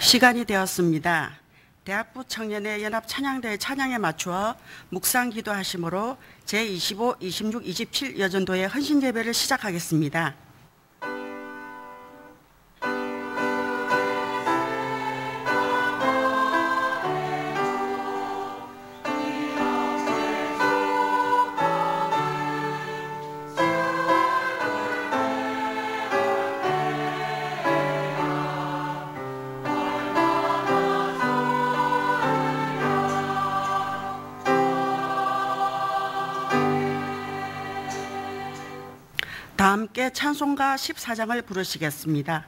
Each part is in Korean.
시간이 되었습니다. 대학부 청년의 연합 찬양대회 찬양에 맞추어 묵상 기도하심으로 제25, 26, 27 여전도의 헌신 예배를 시작하겠습니다. 다 함께 찬송가 14장을 부르시겠습니다.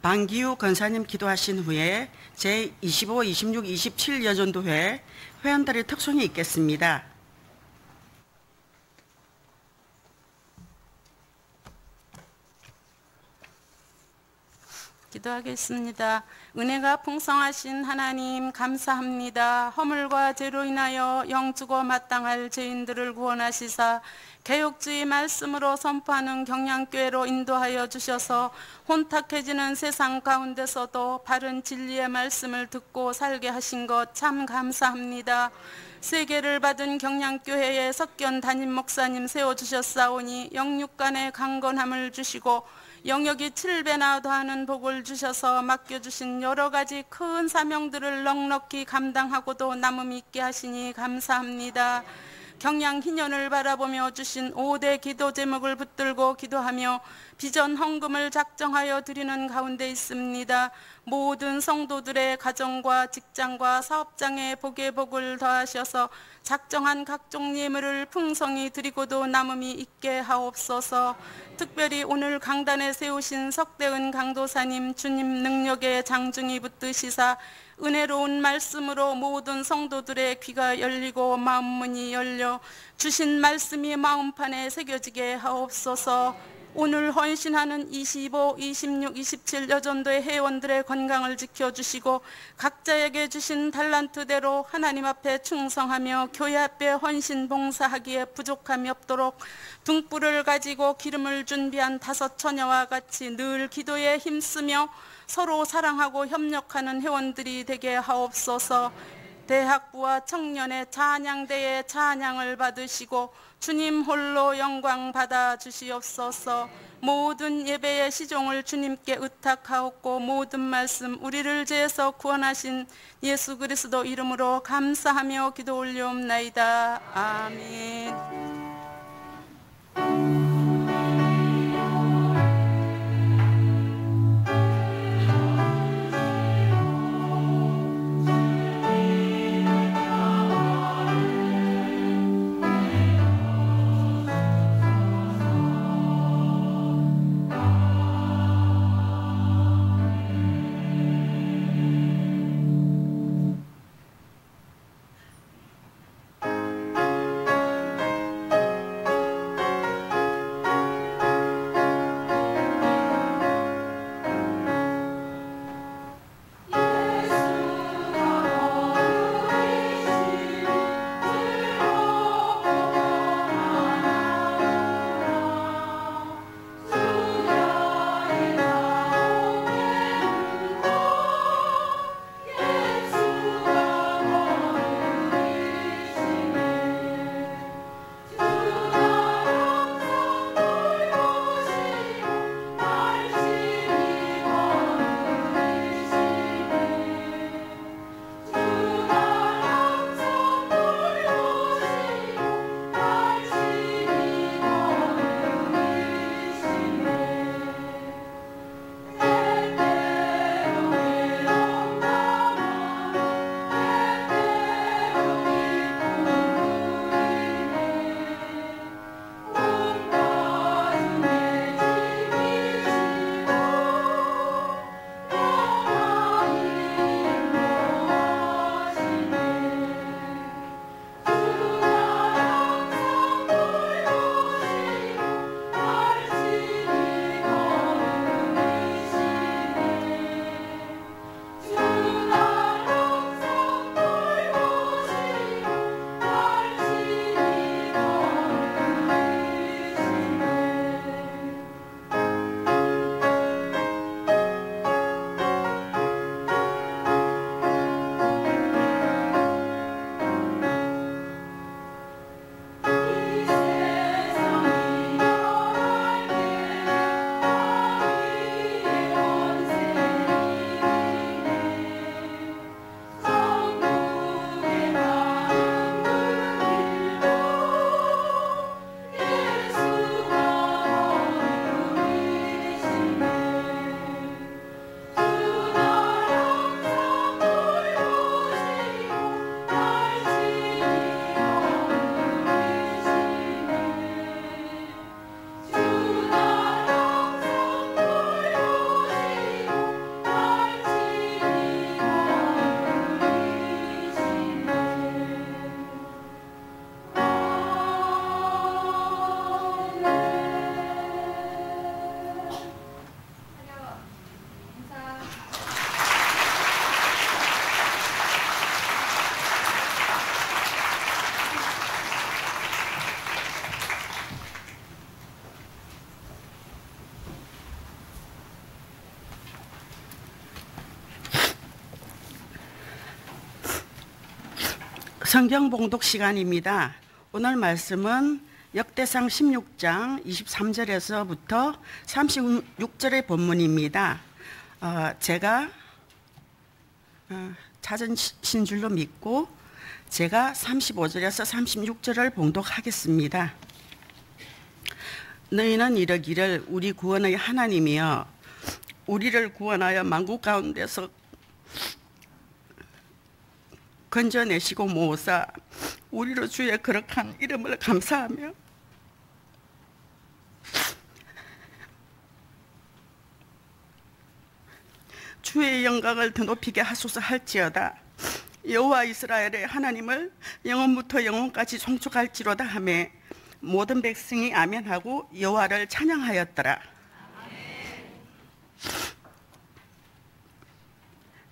방기우 권사님 기도하신 후에 제25, 26, 27 여전도회 회원들의 특송이 있겠습니다. 기도하겠습니다. 은혜가 풍성하신 하나님 감사합니다. 허물과 죄로 인하여 영주고 마땅할 죄인들을 구원하시사 개혁주의 말씀으로 선포하는 경량교회로 인도하여 주셔서 혼탁해지는 세상 가운데서도 바른 진리의 말씀을 듣고 살게 하신 것 참 감사합니다. 세계를 받은 경량교회에 석견 담임 목사님 세워주셨사오니 영육간의 강건함을 주시고 영역이 7배나 더하는 복을 주셔서 맡겨주신 여러 가지 큰 사명들을 넉넉히 감당하고도 남음 있게 하시니 감사합니다. 경양 희년을 바라보며 주신 5대 기도 제목을 붙들고 기도하며 비전 헌금을 작정하여 드리는 가운데 있습니다. 모든 성도들의 가정과 직장과 사업장에 복의 복을 더하셔서 작정한 각종 예물을 풍성히 드리고도 남음이 있게 하옵소서. 특별히 오늘 강단에 세우신 석대은 강도사님 주님 능력의 장중이 붙드시사 은혜로운 말씀으로 모든 성도들의 귀가 열리고 마음문이 열려 주신 말씀이 마음판에 새겨지게 하옵소서. 오늘 헌신하는 25, 26, 27 여전도의 회원들의 건강을 지켜주시고 각자에게 주신 달란트대로 하나님 앞에 충성하며 교회 앞에 헌신 봉사하기에 부족함이 없도록 등불을 가지고 기름을 준비한 5 처녀와 같이 늘 기도에 힘쓰며 서로 사랑하고 협력하는 회원들이 되게 하옵소서. 대학부와 청년의 찬양대에 찬양을 받으시고 주님 홀로 영광 받아 주시옵소서. 모든 예배의 시종을 주님께 의탁하옵고 모든 말씀 우리를 죄에서 구원하신 예수 그리스도 이름으로 감사하며 기도 올려옵나이다. 아멘. 성경 봉독 시간입니다. 오늘 말씀은 역대상 16장 23절에서부터 36절의 본문입니다. 제가 찾은 신줄로 믿고 제가 35절에서 36절을 봉독하겠습니다. 너희는 이르기를 우리 구원의 하나님이여 우리를 구원하여 만국 가운데서 건져내시고 모으사 우리로 주의 거룩한 이름을 감사하며 주의 영광을 더 높이게 하소서 할지어다. 여호와 이스라엘의 하나님을 영원부터 영원까지 송축할지로다 하매 모든 백성이 아멘하고 여호와를 찬양하였더라.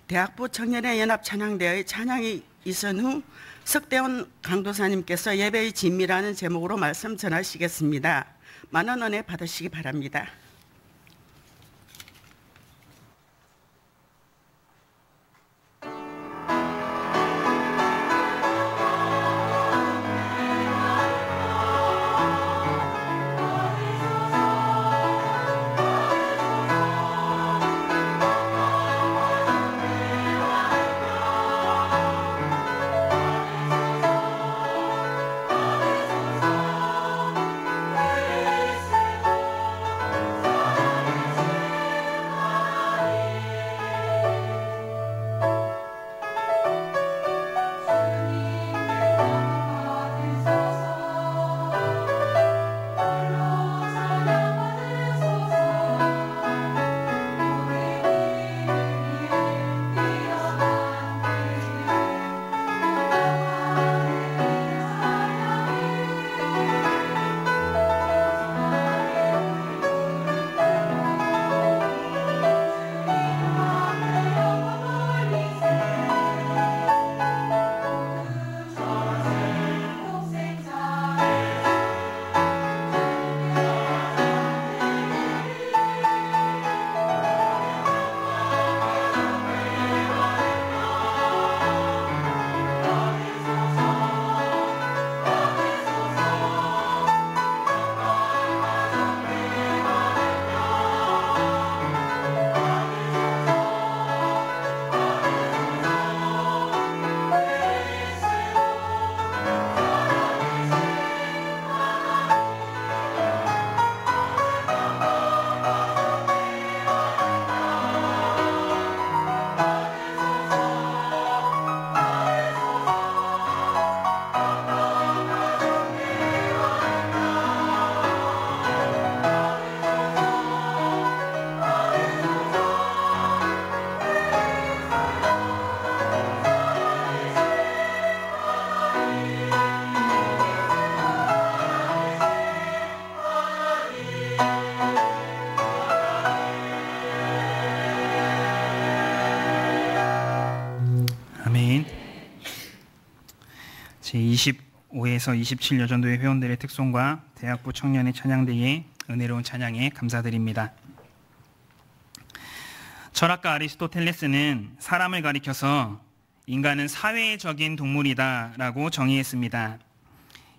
대학부 청년의 연합 찬양대의 찬양이 있은 후 석대원 강도사님께서 예배의 진미라는 제목으로 말씀 전하시겠습니다. 많은 은혜 받으시기 바랍니다. 제25에서 27 여전도회 회원들의 특송과 대학부 청년의 찬양대의 은혜로운 찬양에 감사드립니다. 철학가 아리스토텔레스는 사람을 가리켜서 인간은 사회적인 동물이다라고 정의했습니다.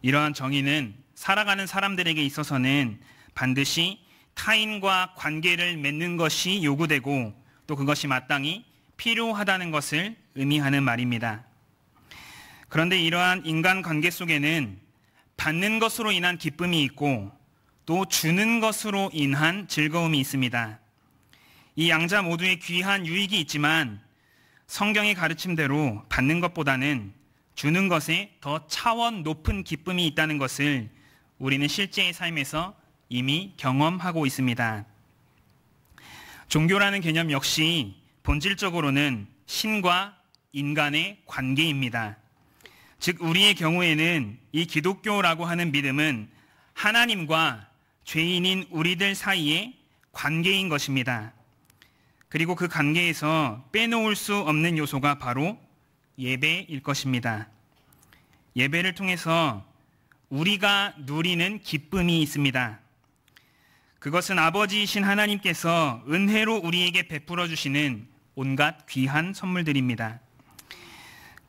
이러한 정의는 살아가는 사람들에게 있어서는 반드시 타인과 관계를 맺는 것이 요구되고 또 그것이 마땅히 필요하다는 것을 의미하는 말입니다. 그런데 이러한 인간관계 속에는 받는 것으로 인한 기쁨이 있고 또 주는 것으로 인한 즐거움이 있습니다. 이 양자 모두의 귀한 유익이 있지만 성경의 가르침대로 받는 것보다는 주는 것에 더 차원 높은 기쁨이 있다는 것을 우리는 실제의 삶에서 이미 경험하고 있습니다. 종교라는 개념 역시 본질적으로는 신과 인간의 관계입니다. 즉 우리의 경우에는 이 기독교라고 하는 믿음은 하나님과 죄인인 우리들 사이의 관계인 것입니다. 그리고 그 관계에서 빼놓을 수 없는 요소가 바로 예배일 것입니다. 예배를 통해서 우리가 누리는 기쁨이 있습니다. 그것은 아버지이신 하나님께서 은혜로 우리에게 베풀어 주시는 온갖 귀한 선물들입니다.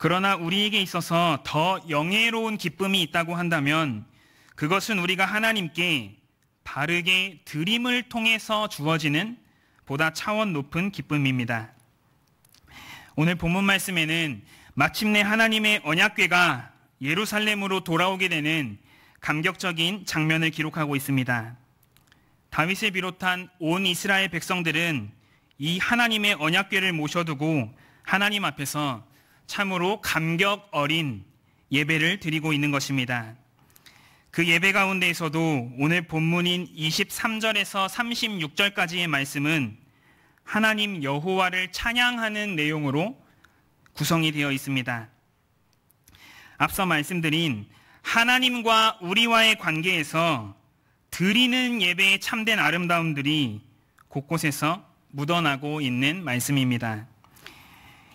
그러나 우리에게 있어서 더 영예로운 기쁨이 있다고 한다면 그것은 우리가 하나님께 바르게 드림을 통해서 주어지는 보다 차원 높은 기쁨입니다. 오늘 본문 말씀에는 마침내 하나님의 언약궤가 예루살렘으로 돌아오게 되는 감격적인 장면을 기록하고 있습니다. 다윗을 비롯한 온 이스라엘 백성들은 이 하나님의 언약궤를 모셔두고 하나님 앞에서 참으로 감격 어린 예배를 드리고 있는 것입니다. 그 예배 가운데에서도 오늘 본문인 23절에서 36절까지의 말씀은 하나님 여호와를 찬양하는 내용으로 구성이 되어 있습니다. 앞서 말씀드린 하나님과 우리와의 관계에서 드리는 예배의 참된 아름다움들이 곳곳에서 묻어나고 있는 말씀입니다.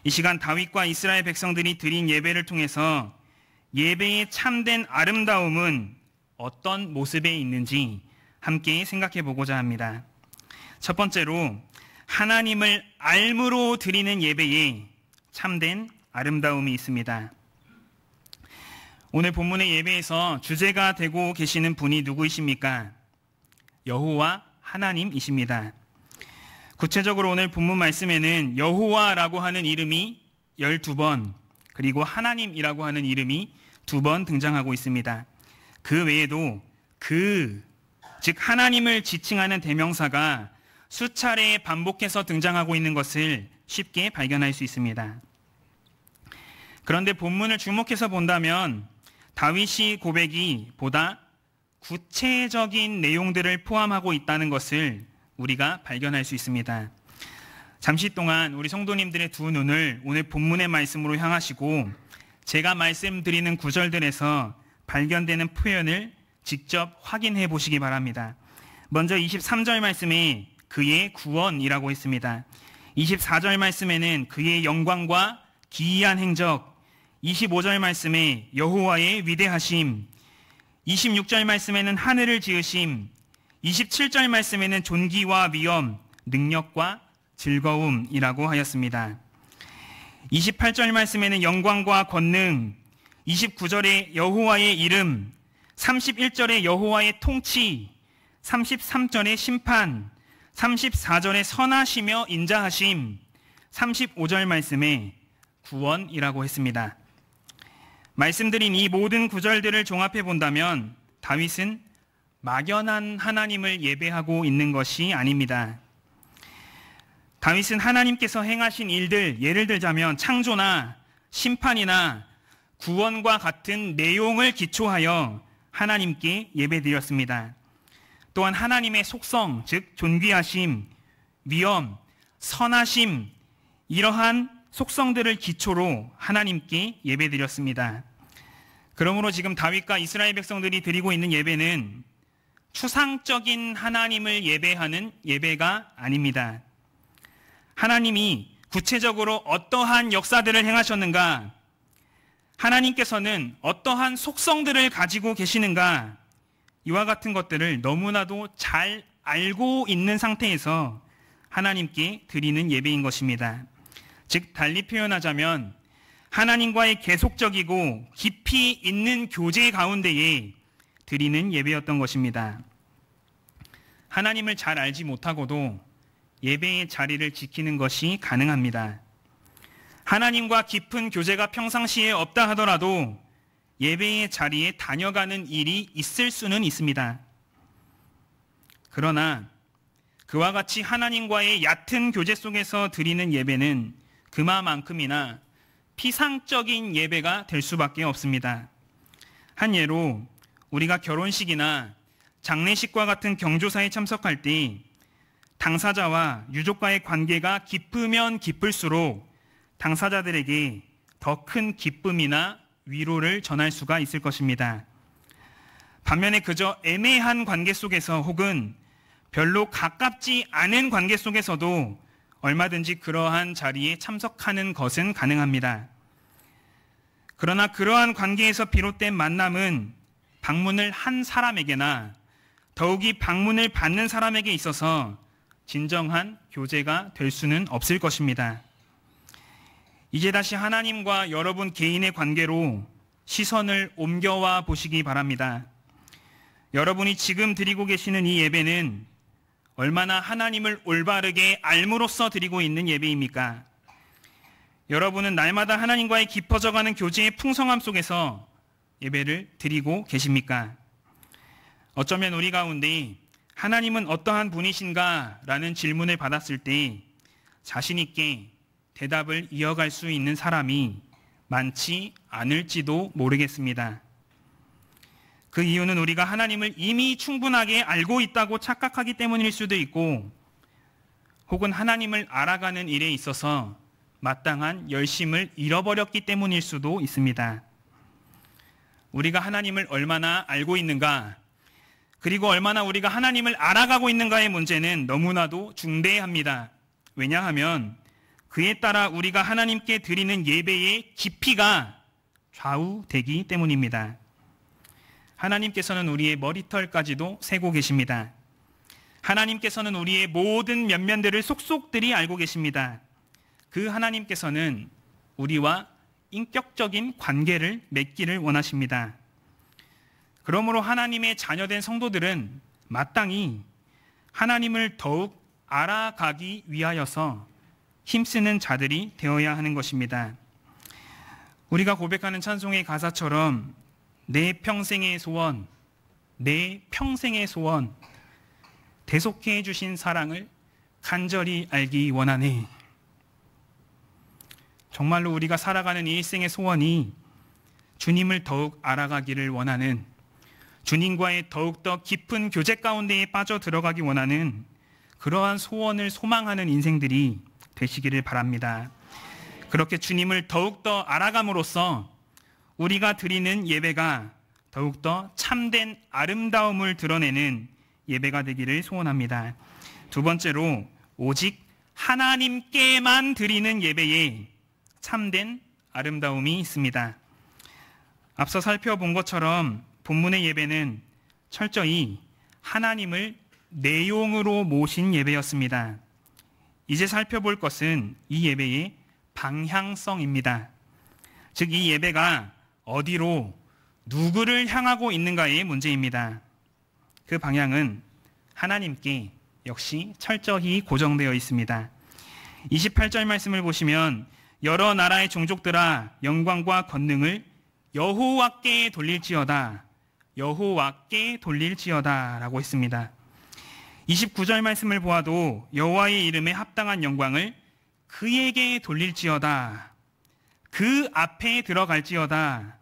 이 시간 다윗과 이스라엘 백성들이 드린 예배를 통해서 예배의 참된 아름다움은 어떤 모습에 있는지 함께 생각해 보고자 합니다. 첫 번째로 하나님을 알므로 드리는 예배에 참된 아름다움이 있습니다. 오늘 본문의 예배에서 주제가 되고 계시는 분이 누구이십니까? 여호와 하나님이십니다. 구체적으로 오늘 본문 말씀에는 여호와라고 하는 이름이 12번, 그리고 하나님이라고 하는 이름이 2번 등장하고 있습니다. 그 외에도 즉 하나님을 지칭하는 대명사가 수차례 반복해서 등장하고 있는 것을 쉽게 발견할 수 있습니다. 그런데 본문을 주목해서 본다면 다윗이 고백이 보다 구체적인 내용들을 포함하고 있다는 것을 우리가 발견할 수 있습니다. 잠시 동안 우리 성도님들의 두 눈을 오늘 본문의 말씀으로 향하시고 제가 말씀드리는 구절들에서 발견되는 표현을 직접 확인해 보시기 바랍니다. 먼저 23절 말씀에 그의 구원이라고 했습니다. 24절 말씀에는 그의 영광과 기이한 행적, 25절 말씀에 여호와의 위대하심, 26절 말씀에는 하늘을 지으심, 27절 말씀에는 존귀와 위엄, 능력과 즐거움이라고 하였습니다. 28절 말씀에는 영광과 권능, 29절에 여호와의 이름, 31절에 여호와의 통치, 33절에 심판, 34절에 선하시며 인자하심, 35절 말씀에 구원이라고 했습니다. 말씀드린 이 모든 구절들을 종합해 본다면 다윗은 막연한 하나님을 예배하고 있는 것이 아닙니다. 다윗은 하나님께서 행하신 일들, 예를 들자면 창조나 심판이나 구원과 같은 내용을 기초하여 하나님께 예배드렸습니다. 또한 하나님의 속성, 즉 존귀하심, 위엄, 선하심, 이러한 속성들을 기초로 하나님께 예배드렸습니다. 그러므로 지금 다윗과 이스라엘 백성들이 드리고 있는 예배는 추상적인 하나님을 예배하는 예배가 아닙니다. 하나님이 구체적으로 어떠한 역사들을 행하셨는가, 하나님께서는 어떠한 속성들을 가지고 계시는가, 이와 같은 것들을 너무나도 잘 알고 있는 상태에서 하나님께 드리는 예배인 것입니다. 즉 달리 표현하자면 하나님과의 계속적이고 깊이 있는 교제 가운데에 드리는 예배였던 것입니다. 하나님을 잘 알지 못하고도 예배의 자리를 지키는 것이 가능합니다. 하나님과 깊은 교제가 평상시에 없다 하더라도 예배의 자리에 다녀가는 일이 있을 수는 있습니다. 그러나 그와 같이 하나님과의 얕은 교제 속에서 드리는 예배는 그만큼이나 피상적인 예배가 될 수밖에 없습니다. 한 예로 우리가 결혼식이나 장례식과 같은 경조사에 참석할 때 당사자와 유족과의 관계가 깊으면 깊을수록 당사자들에게 더 큰 기쁨이나 위로를 전할 수가 있을 것입니다. 반면에 그저 애매한 관계 속에서 혹은 별로 가깝지 않은 관계 속에서도 얼마든지 그러한 자리에 참석하는 것은 가능합니다. 그러나 그러한 관계에서 비롯된 만남은 방문을 한 사람에게나 더욱이 방문을 받는 사람에게 있어서 진정한 교제가 될 수는 없을 것입니다. 이제 다시 하나님과 여러분 개인의 관계로 시선을 옮겨와 보시기 바랍니다. 여러분이 지금 드리고 계시는 이 예배는 얼마나 하나님을 올바르게 알므로써 드리고 있는 예배입니까? 여러분은 날마다 하나님과의 깊어져가는 교제의 풍성함 속에서 예배를 드리고 계십니까? 어쩌면 우리 가운데 하나님은 어떠한 분이신가? 라는 질문을 받았을 때 자신 있게 대답을 이어갈 수 있는 사람이 많지 않을지도 모르겠습니다. 그 이유는 우리가 하나님을 이미 충분하게 알고 있다고 착각하기 때문일 수도 있고, 혹은 하나님을 알아가는 일에 있어서 마땅한 열심을 잃어버렸기 때문일 수도 있습니다. 우리가 하나님을 얼마나 알고 있는가, 그리고 얼마나 우리가 하나님을 알아가고 있는가의 문제는 너무나도 중대합니다. 왜냐하면 그에 따라 우리가 하나님께 드리는 예배의 깊이가 좌우되기 때문입니다. 하나님께서는 우리의 머리털까지도 세고 계십니다. 하나님께서는 우리의 모든 면면들을 속속들이 알고 계십니다. 그 하나님께서는 우리와 인격적인 관계를 맺기를 원하십니다. 그러므로 하나님의 자녀된 성도들은 마땅히 하나님을 더욱 알아가기 위하여서 힘쓰는 자들이 되어야 하는 것입니다. 우리가 고백하는 찬송의 가사처럼 내 평생의 소원, 내 평생의 소원, 대속해 주신 사랑을 간절히 알기 원하네. 정말로 우리가 살아가는 이 일생의 소원이 주님을 더욱 알아가기를 원하는, 주님과의 더욱더 깊은 교제 가운데에 빠져 들어가기 원하는 그러한 소원을 소망하는 인생들이 되시기를 바랍니다. 그렇게 주님을 더욱더 알아감으로써 우리가 드리는 예배가 더욱더 참된 아름다움을 드러내는 예배가 되기를 소원합니다. 두 번째로, 오직 하나님께만 드리는 예배에 참된 아름다움이 있습니다. 앞서 살펴본 것처럼 본문의 예배는 철저히 하나님을 내용으로 모신 예배였습니다. 이제 살펴볼 것은 이 예배의 방향성입니다. 즉, 이 예배가 어디로 누구를 향하고 있는가의 문제입니다. 그 방향은 하나님께 역시 철저히 고정되어 있습니다. 28절 말씀을 보시면 여러 나라의 종족들아 영광과 권능을 여호와께 돌릴지어다, 여호와께 돌릴지어다 라고 했습니다. 29절 말씀을 보아도 여호와의 이름에 합당한 영광을 그에게 돌릴지어다, 그 앞에 들어갈지어다,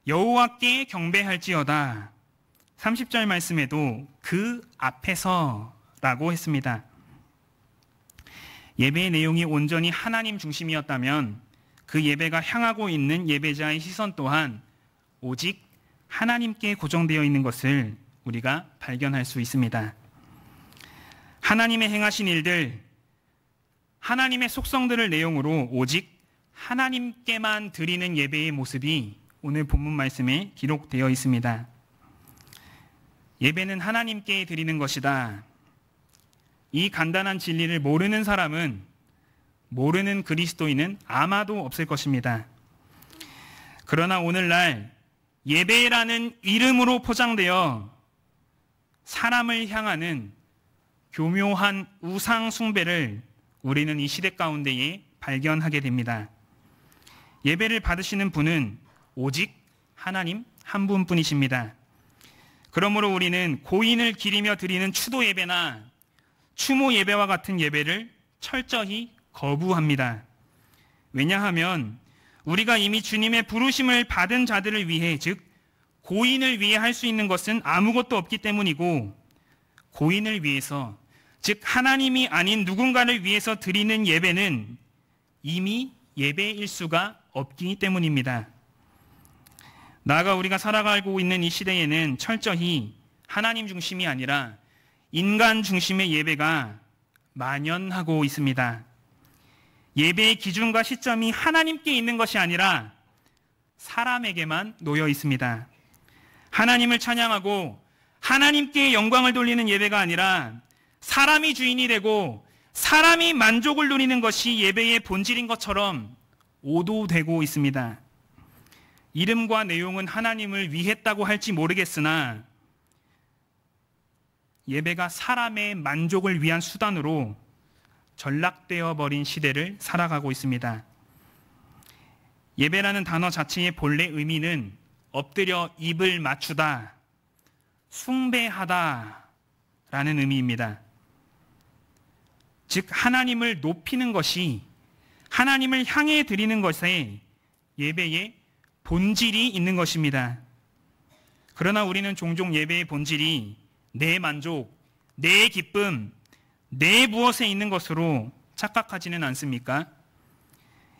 여호와께 경배할지어다. 30절 말씀에도 그 앞에서 라고 했습니다. 예배의 내용이 온전히 하나님 중심이었다면 그 예배가 향하고 있는 예배자의 시선 또한 오직 하나님께 고정되어 있는 것을 우리가 발견할 수 있습니다. 하나님의 행하신 일들, 하나님의 속성들을 내용으로 오직 하나님께만 드리는 예배의 모습이 오늘 본문 말씀에 기록되어 있습니다. 예배는 하나님께 드리는 것이다. 이 간단한 진리를 모르는 사람은, 모르는 그리스도인은 아마도 없을 것입니다. 그러나 오늘날 예배라는 이름으로 포장되어 사람을 향하는 교묘한 우상 숭배를 우리는 이 시대 가운데에 발견하게 됩니다. 예배를 받으시는 분은 오직 하나님 한 분뿐이십니다. 그러므로 우리는 고인을 기리며 드리는 추도 예배나 추모 예배와 같은 예배를 철저히 거부합니다. 왜냐하면 우리가 이미 주님의 부르심을 받은 자들을 위해, 즉 고인을 위해 할 수 있는 것은 아무것도 없기 때문이고, 고인을 위해서, 즉 하나님이 아닌 누군가를 위해서 드리는 예배는 이미 예배일 수가 없기 때문입니다. 나아가 우리가 살아가고 있는 이 시대에는 철저히 하나님 중심이 아니라 인간 중심의 예배가 만연하고 있습니다. 예배의 기준과 시점이 하나님께 있는 것이 아니라 사람에게만 놓여 있습니다. 하나님을 찬양하고 하나님께 영광을 돌리는 예배가 아니라 사람이 주인이 되고 사람이 만족을 누리는 것이 예배의 본질인 것처럼 오도되고 있습니다. 이름과 내용은 하나님을 위했다고 할지 모르겠으나 예배가 사람의 만족을 위한 수단으로 전락되어 버린 시대를 살아가고 있습니다. 예배라는 단어 자체의 본래 의미는 엎드려 입을 맞추다, 숭배하다 라는 의미입니다. 즉 하나님을 높이는 것이, 하나님을 향해 드리는 것에 예배의 본질이 있는 것입니다. 그러나 우리는 종종 예배의 본질이 내 만족, 내 기쁨, 내 무엇에 있는 것으로 착각하지는 않습니까?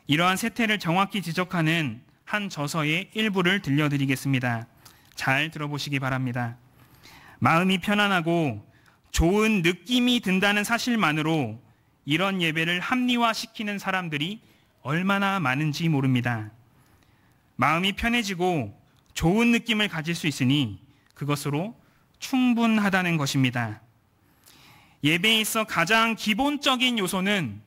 이러한 세태를 정확히 지적하는 한 저서의 일부를 들려드리겠습니다. 잘 들어보시기 바랍니다. 마음이 편안하고 좋은 느낌이 든다는 사실만으로 이런 예배를 합리화시키는 사람들이 얼마나 많은지 모릅니다. 마음이 편해지고 좋은 느낌을 가질 수 있으니 그것으로 충분하다는 것입니다. 예배에 있어 가장 기본적인 요소는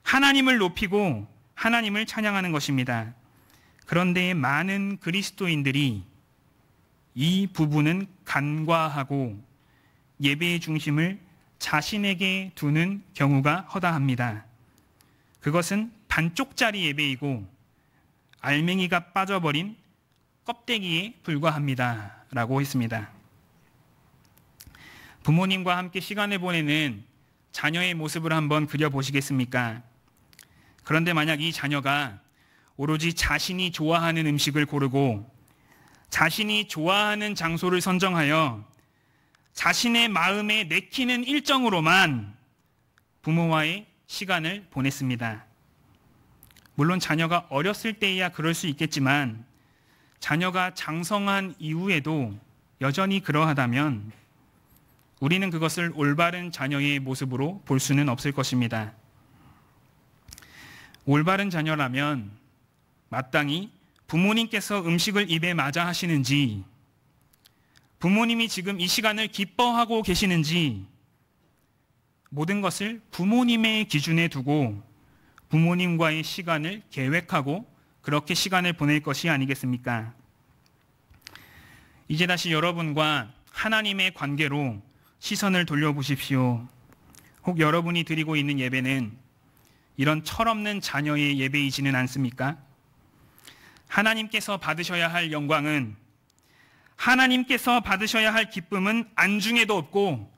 하나님을 높이고 하나님을 찬양하는 것입니다. 그런데 많은 그리스도인들이 이 부분은 간과하고 예배의 중심을 자신에게 두는 경우가 허다합니다. 그것은 반쪽짜리 예배이고 알맹이가 빠져버린 껍데기에 불과합니다. 라고 했습니다. 부모님과 함께 시간을 보내는 자녀의 모습을 한번 그려보시겠습니까? 그런데 만약 이 자녀가 오로지 자신이 좋아하는 음식을 고르고 자신이 좋아하는 장소를 선정하여 자신의 마음에 내키는 일정으로만 부모와의 시간을 보냈습니다. 물론 자녀가 어렸을 때에야 그럴 수 있겠지만 자녀가 장성한 이후에도 여전히 그러하다면 우리는 그것을 올바른 자녀의 모습으로 볼 수는 없을 것입니다. 올바른 자녀라면 마땅히 부모님께서 음식을 입에 맞아 하시는지, 부모님이 지금 이 시간을 기뻐하고 계시는지 모든 것을 부모님의 기준에 두고 부모님과의 시간을 계획하고 그렇게 시간을 보낼 것이 아니겠습니까? 이제 다시 여러분과 하나님의 관계로 시선을 돌려보십시오. 혹 여러분이 드리고 있는 예배는 이런 철없는 자녀의 예배이지는 않습니까? 하나님께서 받으셔야 할 영광은, 하나님께서 받으셔야 할 기쁨은 안중에도 없고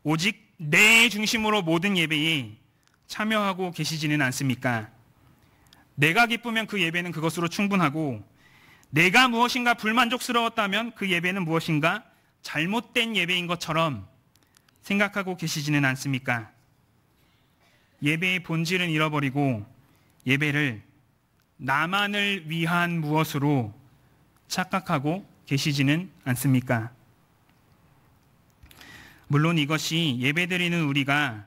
오직 내 중심으로 모든 예배에 참여하고 계시지는 않습니까? 내가 기쁘면 그 예배는 그것으로 충분하고 내가 무엇인가 불만족스러웠다면 그 예배는 무엇인가 잘못된 예배인 것처럼 생각하고 계시지는 않습니까? 예배의 본질은 잃어버리고 예배를 나만을 위한 무엇으로 착각하고 계시지는 않습니까? 물론 이것이 예배드리는 우리가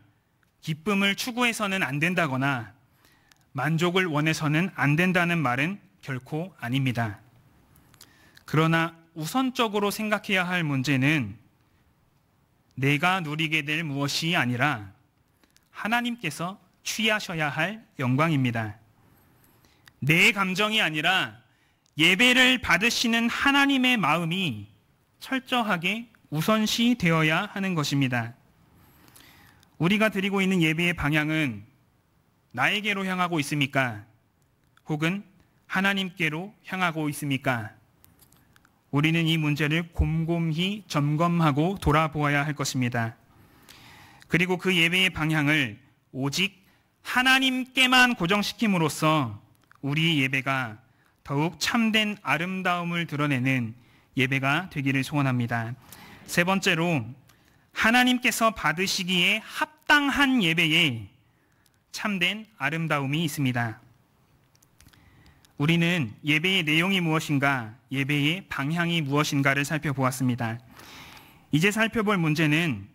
기쁨을 추구해서는 안 된다거나 만족을 원해서는 안 된다는 말은 결코 아닙니다. 그러나 우선적으로 생각해야 할 문제는 내가 누리게 될 무엇이 아니라 하나님께서 취하셔야 할 영광입니다. 내 감정이 아니라 예배를 받으시는 하나님의 마음이 철저하게 우선시 되어야 하는 것입니다. 우리가 드리고 있는 예배의 방향은 나에게로 향하고 있습니까? 혹은 하나님께로 향하고 있습니까? 우리는 이 문제를 곰곰이 점검하고 돌아보아야 할 것입니다. 그리고 그 예배의 방향을 오직 하나님께만 고정시킴으로써 우리 예배가 더욱 참된 아름다움을 드러내는 예배가 되기를 소원합니다. 세 번째로, 하나님께서 받으시기에 합당한 예배에 참된 아름다움이 있습니다. 우리는 예배의 내용이 무엇인가, 예배의 방향이 무엇인가를 살펴보았습니다. 이제 살펴볼 문제는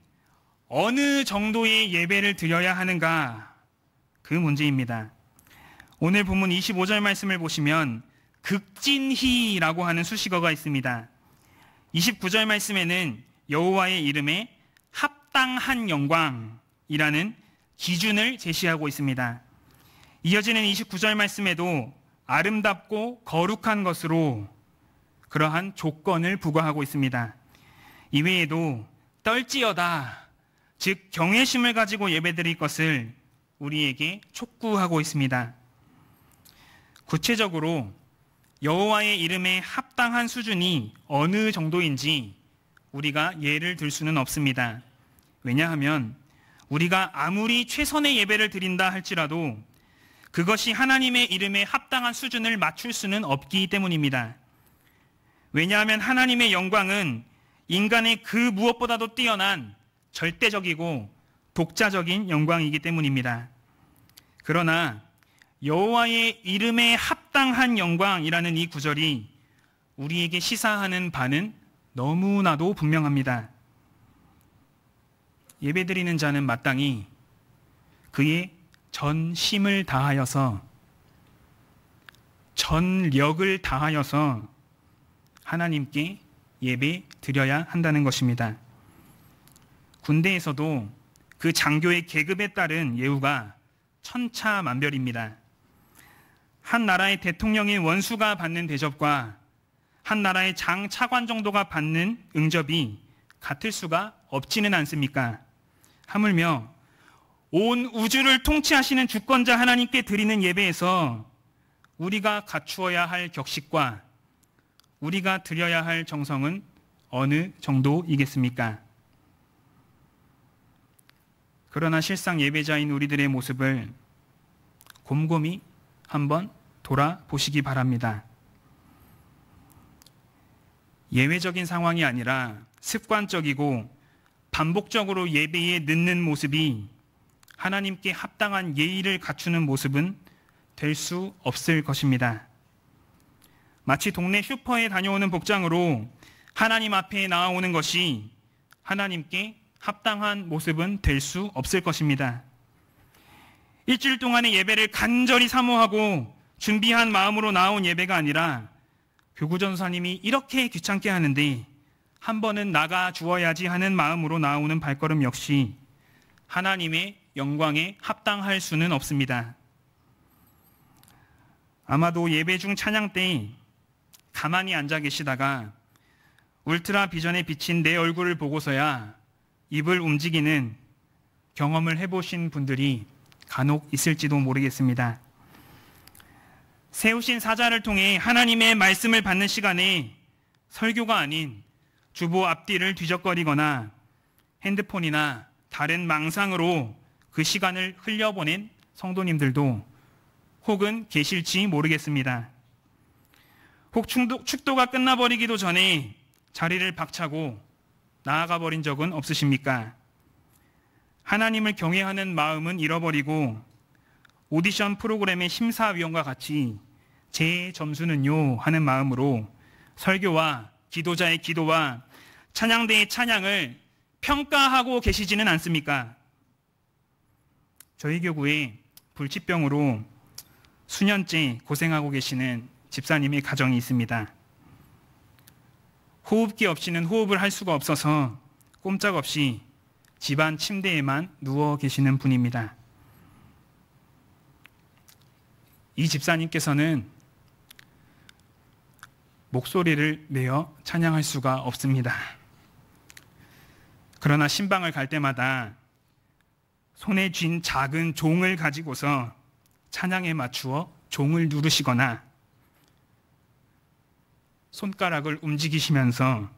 어느 정도의 예배를 드려야 하는가, 그 문제입니다. 오늘 본문 25절 말씀을 보시면 극진희라고 하는 수식어가 있습니다. 29절 말씀에는 여호와의 이름에 합당한 영광이라는 기준을 제시하고 있습니다. 이어지는 29절 말씀에도 아름답고 거룩한 것으로 그러한 조건을 부과하고 있습니다. 이외에도 떨지어다, 즉 경외심을 가지고 예배드릴 것을 우리에게 촉구하고 있습니다. 구체적으로 여호와의 이름에 합당한 수준이 어느 정도인지 우리가 예를 들 수는 없습니다. 왜냐하면 우리가 아무리 최선의 예배를 드린다 할지라도 그것이 하나님의 이름에 합당한 수준을 맞출 수는 없기 때문입니다. 왜냐하면 하나님의 영광은 인간의 그 무엇보다도 뛰어난 절대적이고 독자적인 영광이기 때문입니다. 그러나 여호와의 이름에 합당한 영광이라는 이 구절이 우리에게 시사하는 바는 너무나도 분명합니다. 예배드리는 자는 마땅히 그의 전심을 다하여서, 전력을 다하여서 하나님께 예배 드려야 한다는 것입니다. 군대에서도 그 장교의 계급에 따른 예우가 천차만별입니다. 한 나라의 대통령인 원수가 받는 대접과 한 나라의 장 차관 정도가 받는 응접이 같을 수가 없지는 않습니까? 하물며 온 우주를 통치하시는 주권자 하나님께 드리는 예배에서 우리가 갖추어야 할 격식과 우리가 드려야 할 정성은 어느 정도이겠습니까? 그러나 실상 예배자인 우리들의 모습을 곰곰이 한번 돌아보시기 바랍니다. 예외적인 상황이 아니라 습관적이고 반복적으로 예배에 늦는 모습이 하나님께 합당한 예의를 갖추는 모습은 될 수 없을 것입니다. 마치 동네 슈퍼에 다녀오는 복장으로 하나님 앞에 나아오는 것이 하나님께 합당한 모습은 될 수 없을 것입니다. 일주일 동안의 예배를 간절히 사모하고 준비한 마음으로 나온 예배가 아니라 교구전사님이 이렇게 귀찮게 하는데 한 번은 나가 주어야지 하는 마음으로 나오는 발걸음 역시 하나님의 영광에 합당할 수는 없습니다. 아마도 예배 중 찬양 때 가만히 앉아 계시다가 울트라 비전에 비친 내 얼굴을 보고서야 입을 움직이는 경험을 해보신 분들이 간혹 있을지도 모르겠습니다. 세우신 사자를 통해 하나님의 말씀을 받는 시간에 설교가 아닌 주보 앞뒤를 뒤적거리거나 핸드폰이나 다른 망상으로 그 시간을 흘려보낸 성도님들도 혹은 계실지 모르겠습니다. 혹 축도가 끝나버리기도 전에 자리를 박차고 나아가 버린 적은 없으십니까? 하나님을 경외하는 마음은 잃어버리고 오디션 프로그램의 심사위원과 같이 제 점수는요 하는 마음으로 설교와 기도자의 기도와 찬양대의 찬양을 평가하고 계시지는 않습니까? 저희 교구에 불치병으로 수년째 고생하고 계시는 집사님의 가정이 있습니다. 호흡기 없이는 호흡을 할 수가 없어서 꼼짝없이 집안 침대에만 누워 계시는 분입니다. 이 집사님께서는 목소리를 내어 찬양할 수가 없습니다. 그러나 신방을 갈 때마다 손에 쥔 작은 종을 가지고서 찬양에 맞추어 종을 누르시거나 손가락을 움직이시면서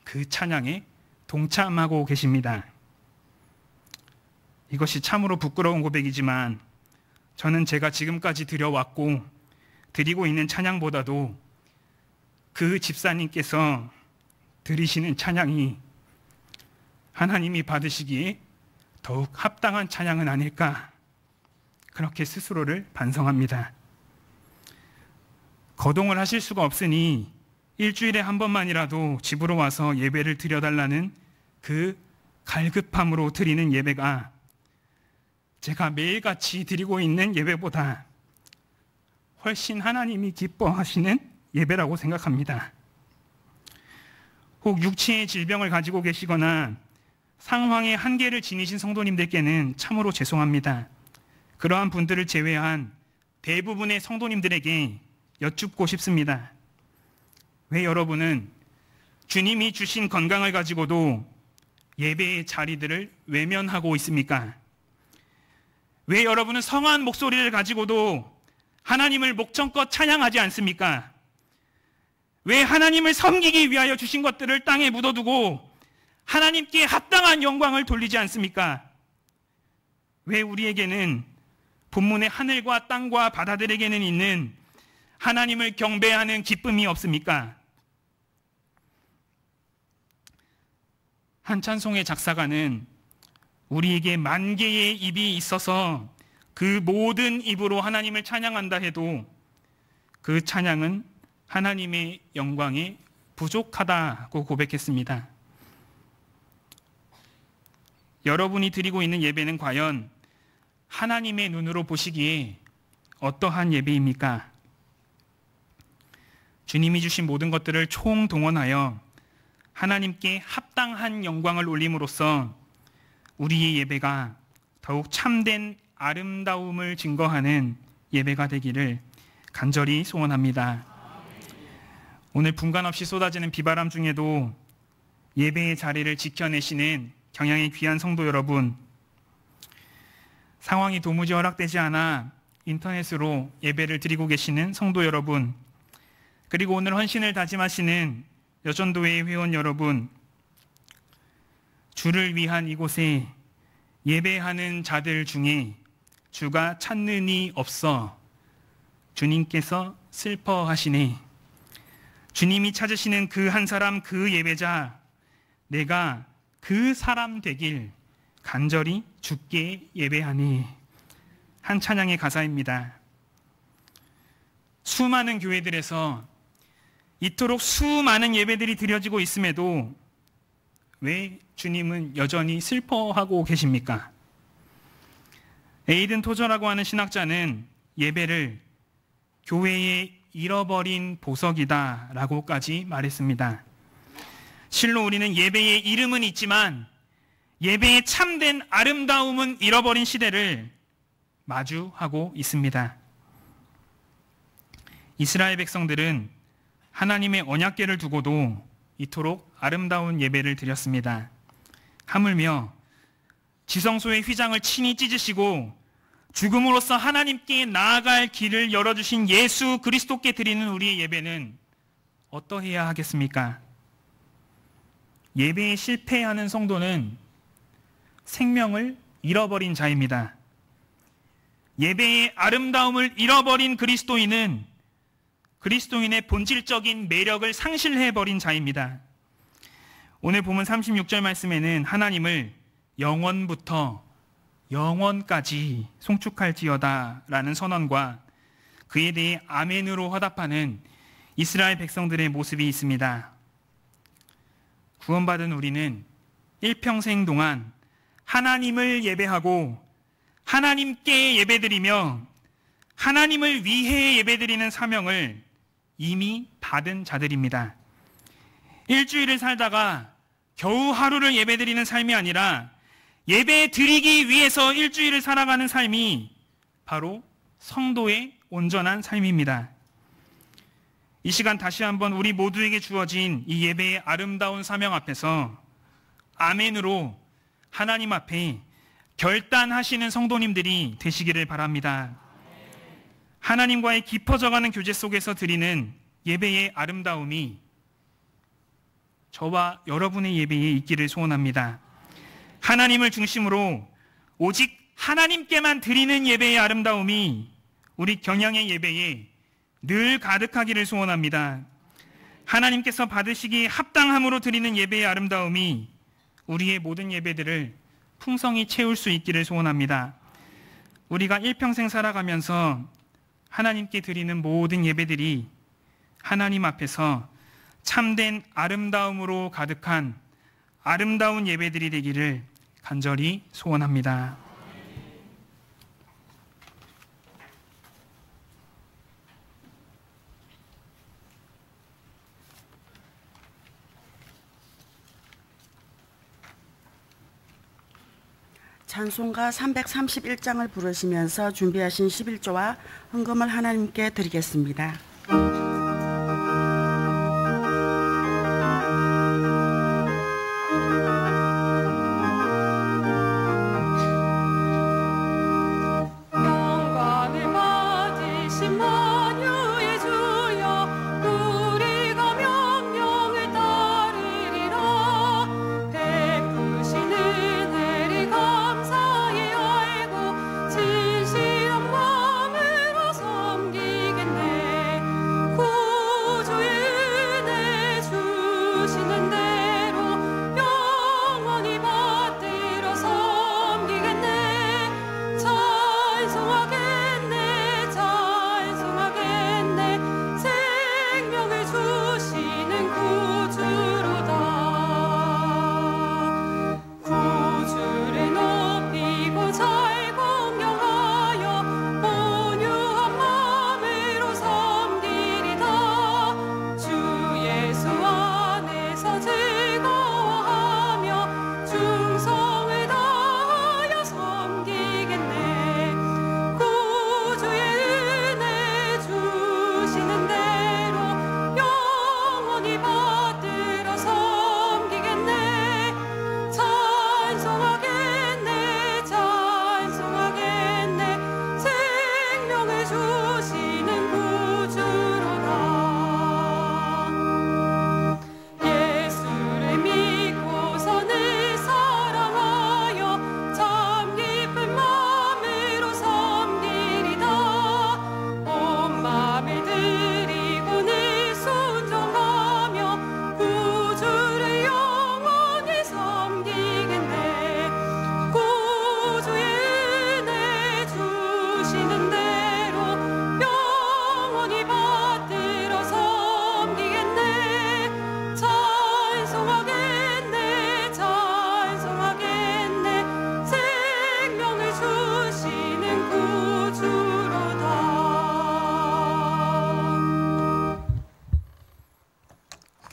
그 찬양에 동참하고 계십니다. 이것이 참으로 부끄러운 고백이지만 저는 제가 지금까지 드려왔고 드리고 있는 찬양보다도 그 집사님께서 드리시는 찬양이 하나님이 받으시기에 더욱 합당한 찬양은 아닐까, 그렇게 스스로를 반성합니다. 거동을 하실 수가 없으니 일주일에 한 번만이라도 집으로 와서 예배를 드려달라는 그 갈급함으로 드리는 예배가 제가 매일같이 드리고 있는 예배보다 훨씬 하나님이 기뻐하시는 예배라고 생각합니다. 혹 육체의 질병을 가지고 계시거나 상황의 한계를 지니신 성도님들께는 참으로 죄송합니다. 그러한 분들을 제외한 대부분의 성도님들에게 여쭙고 싶습니다. 왜 여러분은 주님이 주신 건강을 가지고도 예배의 자리들을 외면하고 있습니까? 왜 여러분은 성한 목소리를 가지고도 하나님을 목청껏 찬양하지 않습니까? 왜 하나님을 섬기기 위하여 주신 것들을 땅에 묻어두고 하나님께 합당한 영광을 돌리지 않습니까? 왜 우리에게는 본문의 하늘과 땅과 바다들에게는 있는 하나님을 경배하는 기쁨이 없습니까? 한 찬송의 작사가는 우리에게 만 개의 입이 있어서 그 모든 입으로 하나님을 찬양한다 해도 그 찬양은 하나님의 영광에 부족하다고 고백했습니다. 여러분이 드리고 있는 예배는 과연 하나님의 눈으로 보시기에 어떠한 예배입니까? 주님이 주신 모든 것들을 총동원하여 하나님께 합당한 영광을 올림으로써 우리의 예배가 더욱 참된 아름다움을 증거하는 예배가 되기를 간절히 소원합니다. 오늘 분간 없이 쏟아지는 비바람 중에도 예배의 자리를 지켜내시는 경양의 귀한 성도 여러분, 상황이 도무지 허락되지 않아 인터넷으로 예배를 드리고 계시는 성도 여러분, 그리고 오늘 헌신을 다짐하시는 여전도회 회원 여러분, 주를 위한 이곳에 예배하는 자들 중에 주가 찾는 이 없어 주님께서 슬퍼하시네. 주님이 찾으시는 그 한 사람, 그 예배자, 내가 그 사람 되길 간절히 주께 예배하니. 한 찬양의 가사입니다. 수많은 교회들에서 이토록 수많은 예배들이 드려지고 있음에도 왜 주님은 여전히 슬퍼하고 계십니까? 에이든 토저라고 하는 신학자는 예배를 교회의 잃어버린 보석이다 라고까지 말했습니다. 실로 우리는 예배의 이름은 있지만 예배의 참된 아름다움은 잃어버린 시대를 마주하고 있습니다. 이스라엘 백성들은 하나님의 언약궤를 두고도 이토록 아름다운 예배를 드렸습니다. 하물며 지성소의 휘장을 친히 찢으시고 죽음으로써 하나님께 나아갈 길을 열어주신 예수 그리스도께 드리는 우리의 예배는 어떠해야 하겠습니까? 예배에 실패하는 성도는 생명을 잃어버린 자입니다. 예배의 아름다움을 잃어버린 그리스도인은 그리스도인의 본질적인 매력을 상실해버린 자입니다. 오늘 본문 36절 말씀에는 하나님을 영원부터 영원까지 송축할지어다 라는 선언과 그에 대해 아멘으로 화답하는 이스라엘 백성들의 모습이 있습니다. 구원받은 우리는 일평생 동안 하나님을 예배하고 하나님께 예배드리며 하나님을 위해 예배드리는 사명을 이미 받은 자들입니다. 일주일을 살다가 겨우 하루를 예배드리는 삶이 아니라 예배 드리기 위해서 일주일을 살아가는 삶이 바로 성도의 온전한 삶입니다. 이 시간 다시 한번 우리 모두에게 주어진 이 예배의 아름다운 사명 앞에서 아멘으로 하나님 앞에 결단하시는 성도님들이 되시기를 바랍니다. 하나님과의 깊어져가는 교제 속에서 드리는 예배의 아름다움이 저와 여러분의 예배에 있기를 소원합니다. 하나님을 중심으로 오직 하나님께만 드리는 예배의 아름다움이 우리 경양의 예배에 늘 가득하기를 소원합니다. 하나님께서 받으시기에 합당함으로 드리는 예배의 아름다움이 우리의 모든 예배들을 풍성히 채울 수 있기를 소원합니다. 우리가 일평생 살아가면서 하나님께 드리는 모든 예배들이 하나님 앞에서 참된 아름다움으로 가득한 아름다운 예배들이 되기를 간절히 소원합니다. 찬송가 331장을 부르시면서 준비하신 11조와 헌금을 하나님께 드리겠습니다. 진실한 마음으로 섬기겠네.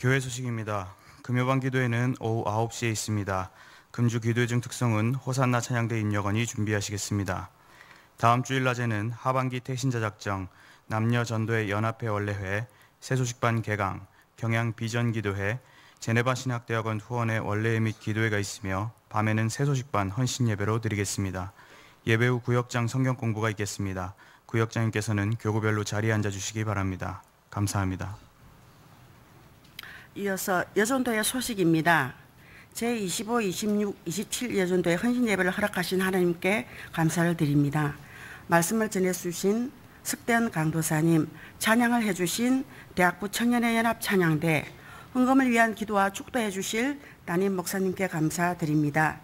교회 소식입니다. 금요반 기도회는 오후 9시에 있습니다. 금주 기도회 중 특성은 호산나 찬양대 인여건이 준비하시겠습니다. 다음 주일 낮에는 하반기 태신자 작정, 남녀 전도회 연합회 원래회, 새소식반 개강, 경양 비전 기도회, 제네바 신학대학원 후원회 원래회 및 기도회가 있으며 밤에는 새소식반 헌신 예배로 드리겠습니다. 예배 후 구역장 성경 공부가 있겠습니다. 구역장님께서는 교구별로 자리에 앉아 주시기 바랍니다. 감사합니다. 이어서 여전도의 소식입니다. 제25, 26, 27 여전도의 헌신 예배를 허락하신 하나님께 감사를 드립니다. 말씀을 전해주신 석대현 강도사님, 찬양을 해주신 대학부 청년의 연합 찬양대, 헌금을 위한 기도와 축도해 주실 담임 목사님께 감사드립니다.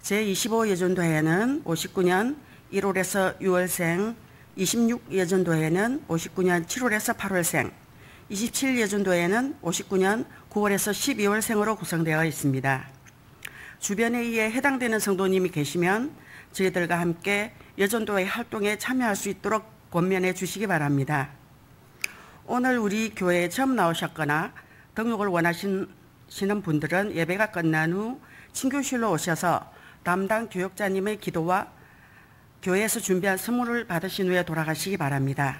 제25 여전도회는 59년 1월에서 6월생, 26 여전도회는 59년 7월에서 8월생, 27 여전도회는 59년 9월에서 12월생으로 구성되어 있습니다. 주변에 의해 해당되는 성도님이 계시면 저희들과 함께 여전도회 활동에 참여할 수 있도록 권면해 주시기 바랍니다. 오늘 우리 교회에 처음 나오셨거나 등록을 원하시는 분들은 예배가 끝난 후 친교실로 오셔서 담당 교역자님의 기도와 교회에서 준비한 선물을 받으신 후에 돌아가시기 바랍니다.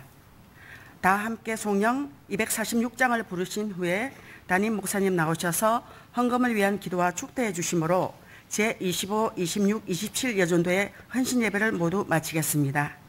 다 함께 송영 246장을 부르신 후에 담임 목사님 나오셔서 헌금을 위한 기도와 축도해 주심으로 제25, 26, 27 여전도의 헌신 예배를 모두 마치겠습니다.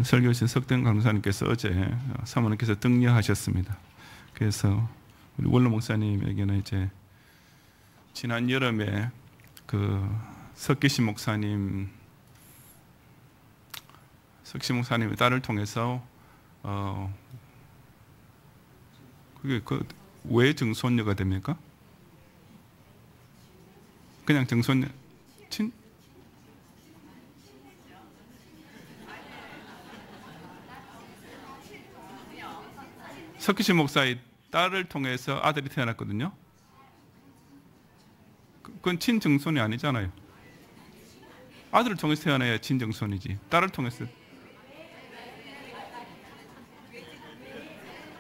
설교하신 석대현 강사님께서 어제 사모님께서 등려하셨습니다. 그래서 우리 원로 목사님에게는 이제 지난 여름에 그 석기신 목사님의 딸을 통해서 그게 왜 증손녀가 됩니까? 그냥 증손녀 석기신 목사의 딸을 통해서 아들이 태어났거든요. 그건 친증손이 아니잖아요. 아들을 통해서 태어나야 친증손이지. 딸을 통해서.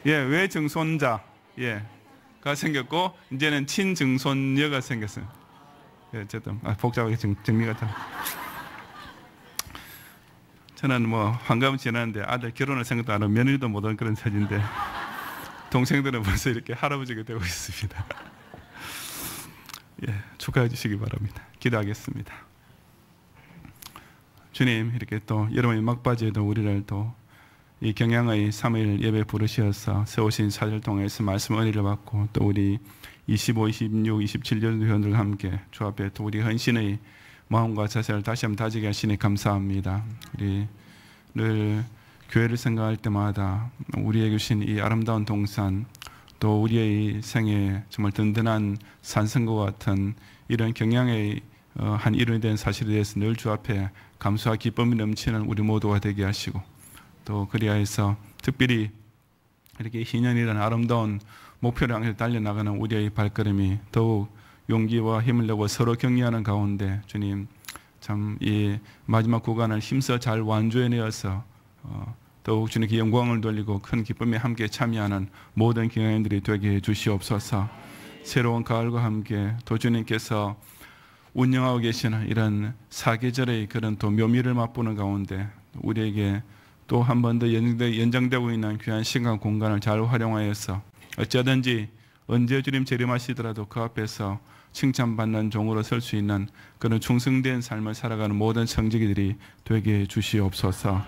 외증손자 가 생겼고 이제는 친증손녀가 생겼어요. 어쨌든 복잡하게 정리가 좀. 저는 뭐 환갑은 지났는데 아들 결혼할 생각도 안 하고 며느리도 못한 그런 사진인데 동생들은 벌써 이렇게 할아버지가 되고 있습니다. 예, 축하해 주시기 바랍니다. 기도하겠습니다. 주님, 이렇게 또 여러분의 막바지에도 우리를 또 이 경양의 3일 예배 부르시어서 세우신 사절 통해서 말씀 은혜를 받고 또 우리 25, 26, 27년 회원들과 함께 주 앞에 또 우리 헌신의 마음과 자세를 다시 한번 다지게 하시니 감사합니다. 우리 늘 교회를 생각할 때마다 우리에게 주신 이 아름다운 동산, 또 우리의 생에 정말 든든한 산성과 같은 이런 경양의 한 일원이 된 사실에 대해서 늘 주 앞에 감사와 기쁨이 넘치는 우리 모두가 되게 하시고, 또 그리하여서 특별히 이렇게 희년이라는 아름다운 목표를 향해 달려나가는 우리의 발걸음이 더욱 용기와 힘을 내고 서로 격려하는 가운데 주님, 참 이 마지막 구간을 힘써 잘 완주해내어서 더욱 주님께 영광을 돌리고 큰 기쁨에 함께 참여하는 모든 경영인들이 되게 해주시옵소서. 새로운 가을과 함께 또 주님께서 운영하고 계시는 이런 사계절의 그런 또 묘미를 맛보는 가운데 우리에게 또 한 번 더 연장되고 있는 귀한 시간 공간을 잘 활용하여서 어쩌든지 언제 주님 재림하시더라도 그 앞에서 칭찬받는 종으로 설 수 있는 그런 충성된 삶을 살아가는 모든 청지기들이 되게 해주시옵소서.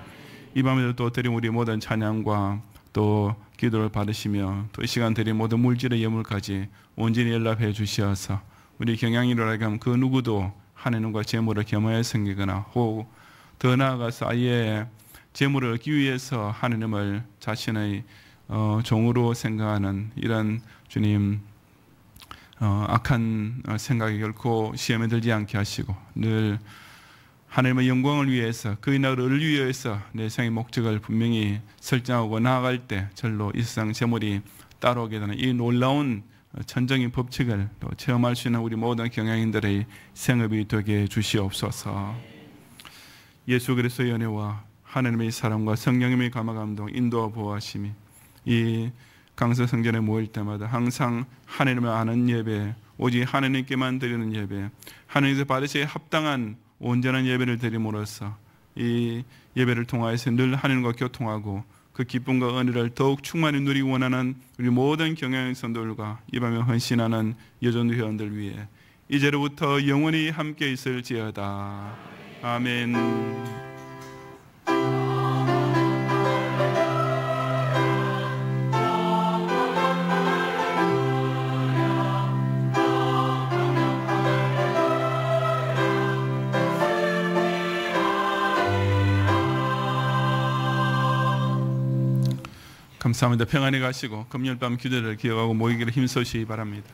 이 밤에도 또 드린 우리 모든 찬양과 또 기도를 받으시며 또 이 시간 드린 모든 물질의 예물까지 온전히 연락해 주시어서 우리 경양인으로라면 그 누구도 하나님과 재물을 겸하여 섬기거나 혹 더 나아가서 아예 재물을 얻기 위해서 하나님을 자신의 종으로 생각하는 이런 주님 악한 생각이 결코 시험에 들지 않게 하시고 늘 하나님의 영광을 위해서 그의 나라를 위해서 내 생의 목적을 분명히 설정하고 나아갈 때 절로 이 세상 재물이 따라오게 되는 이 놀라운 천정의 법칙을 또 체험할 수 있는 우리 모든 경영인들의 생업이 되게 주시옵소서. 예수 그리스도의 은혜와 하나님의 사랑과 성령님의 감화감동 인도와 보호하심이 이 강서 성전에 모일 때마다 항상 하나님을 아는 예배, 오직 하나님께만 드리는 예배, 하나님께서 받으시기에 합당한 온전한 예배를 드림으로써 이 예배를 통하여서 늘 하나님과 교통하고 그 기쁨과 은혜를 더욱 충만히 누리기 원하는 우리 모든 경영인 성도들과 이 밤에 헌신하는 여전도 회원들 위해 이제로부터 영원히 함께 있을지어다. 아멘. 감사합니다. 평안히 가시고 금요일 밤 기도를 기억하고 모이기를 힘쓰시기 바랍니다.